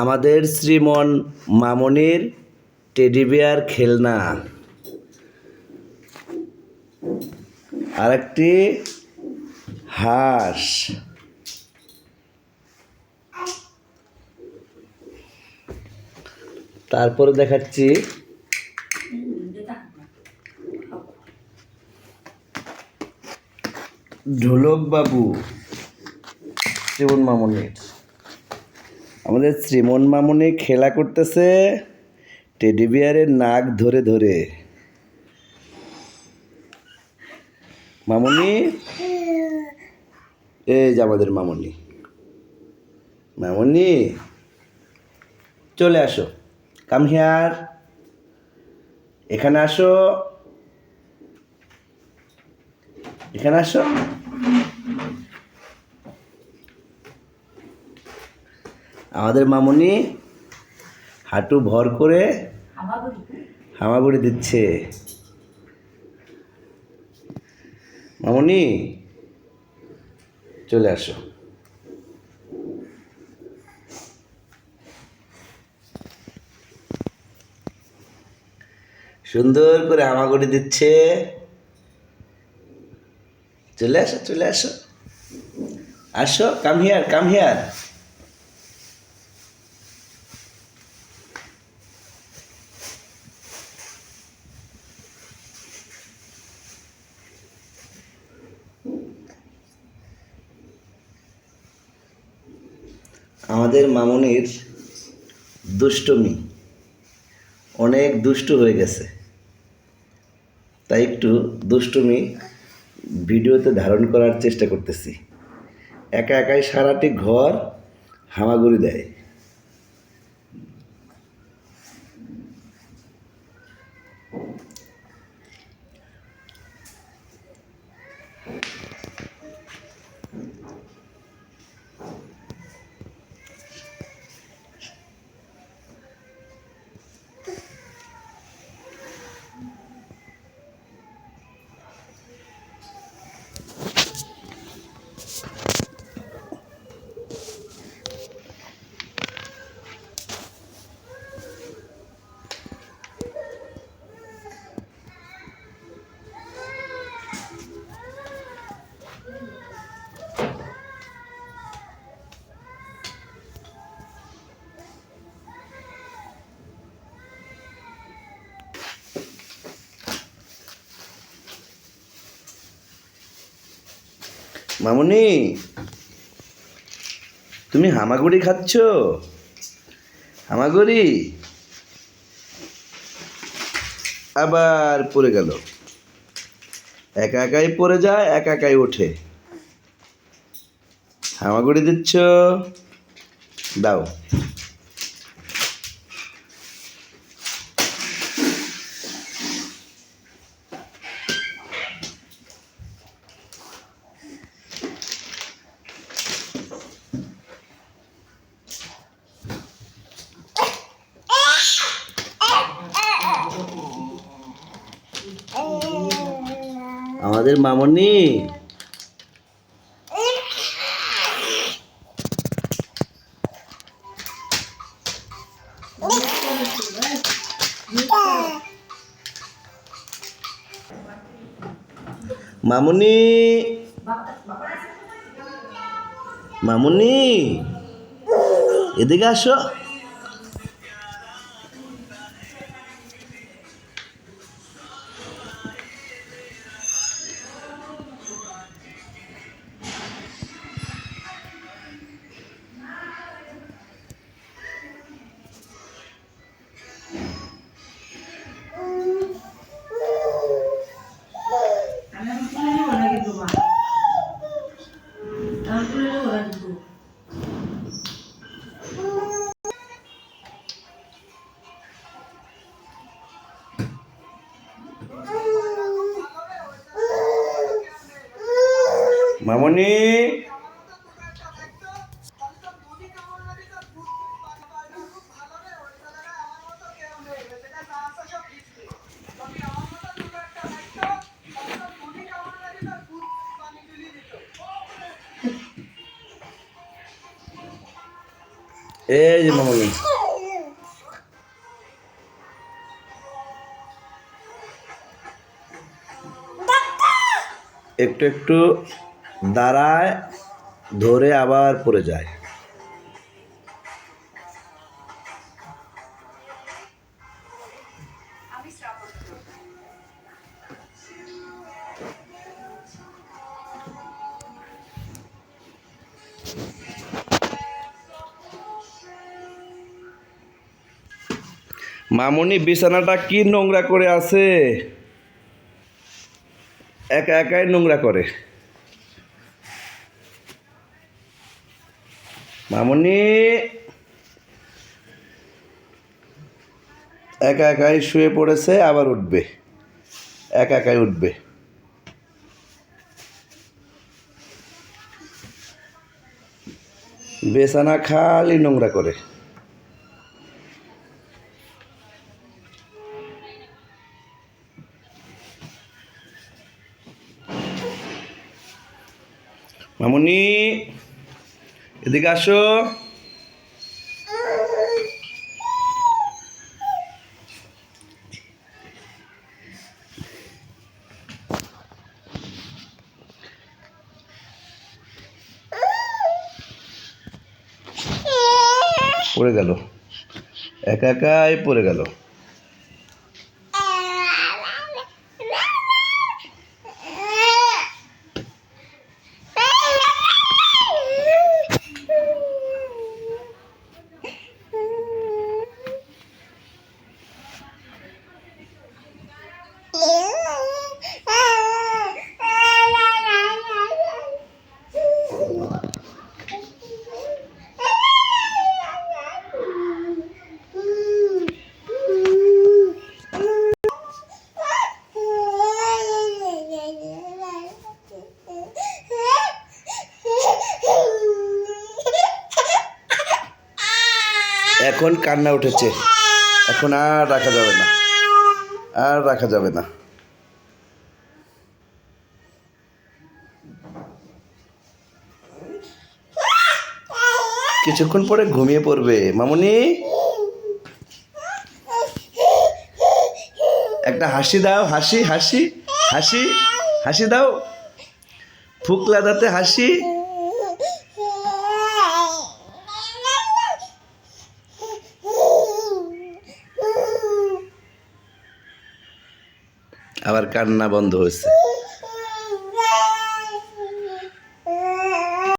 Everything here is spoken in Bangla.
আমাদের শ্রীমন মামনির টেডি বিয়ার খেলনা, আরেকটি হাঁস, তারপরে দেখাচ্ছি ঢোলক বাবু শ্রীমন মামনির। আমাদের শ্রীমন মামনি খেলা করতেছে টেডি বিয়ারের নাক ধরে ধরে। মামনি, এই যে আমাদের মামনি। মামনি চলে আসো, কাম হিয়ার, এখানে আসো, এখানে আসো। আমাদের মামনি হাঁটু ভর করে হামাগুড়ি দিচ্ছে। মামনি চলে আসো। সুন্দর করে হামাগুড়ি দিচ্ছে। চলে আসো, চলে আসো, আসো, কাম হিয়ার, কাম হিয়ার। আমাদের মামনির দুষ্টুমি অনেক দুষ্টু হয়ে গেছে, তাই একটু দুষ্টুমি ভিডিওতে ধারণ করার চেষ্টা করতেছি। একা একাই সারাটি ঘর হামাগুড়ি দেয়। মামনি, তুমি হামাগুড়ি খাচ্ছ? হামাগুড়ি আবার পড়ে গেল। একা একাই পড়ে যায়, একা একাই ওঠে। হামাগুড়ি দিচ্ছ, দাও। আমাদের মামনি মামনি মামনি এদিকে আসো। মামনি, এই যে মামনি, একটু একটু দাঁড়ায়, ধরে আবার পড়ে যায়। মামনি বিছানাটা কি নোংরা করে আছে, একা একাই নোংরা করে। মামনি একা একাই শুয়ে পড়েছে, আবার উঠবে, একা একাই উঠবে। বিছানা খালি নোংরা করে। মামনি এদিকে আসো। পড়ে গেল, একা একাই পড়ে গেল। এখন কান্না উঠেছে, এখন আর রাখা যাবে না, আর রাখা যাবে না। কিছুক্ষণ পরে ঘুমিয়ে পড়বে। মামুনি একটা হাসি দাও, হাসি হাসি হাসি হাসি দাও, ফুকলা দাঁতে হাসি। আবার কান্না বন্ধ হয়েছে।